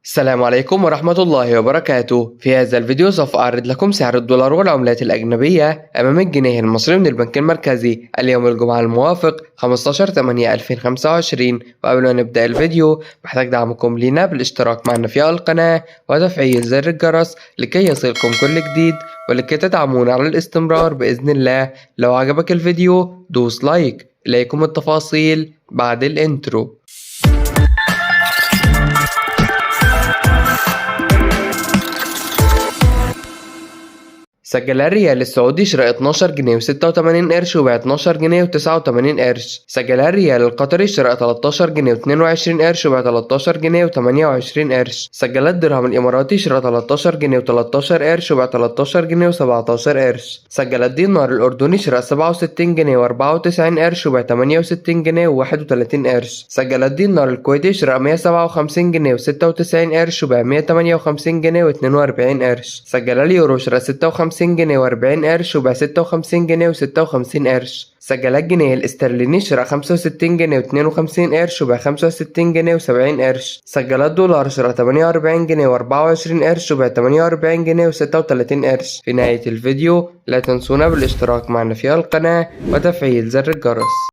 السلام عليكم ورحمة الله وبركاته. في هذا الفيديو سوف أعرض لكم سعر الدولار والعملات الأجنبية أمام الجنيه المصري من البنك المركزي اليوم الجمعة الموافق 15/8/2025. وقبل أن نبدأ الفيديو محتاج دعمكم لينا بالاشتراك معنا في القناة وتفعيل زر الجرس لكي يصلكم كل جديد ولكي تدعمونا على الاستمرار بإذن الله. لو عجبك الفيديو دوس لايك. إليكم التفاصيل بعد الانترو. سجل الريال السعودي شراء 12 جنيه و86 قرش وبيع 12 جنيه و89 قرش. سجل الريال القطري شراء 13 جنيه و22 قرش وبيع 13 جنيه و28 قرش. سجل الدرهم الإماراتي شراء 13 جنيه و13 قرش وبيع 13 جنيه و17 قرش. سجل الدينار الأردني شراء 67 جنيه و94 قرش وبيع 68 جنيه و31 قرش. سجل الدينار الكويتي شراء 157 جنيه و96 قرش وبيع 158 جنيه و42 قرش. سجل اليورو شراء 56 جنيه و40 قرش وبيع 56 جنيه و56 قرش. سجل الجنيه الاسترليني شراء 65 جنيه و52 قرش وبيع 65 جنيه و70 قرش. سجل الدولار شراء 48 جنيه و24 قرش وبيع 48 جنيه و36 قرش. في نهاية الفيديو لا تنسونا بالاشتراك معنا في القناة وتفعيل زر الجرس.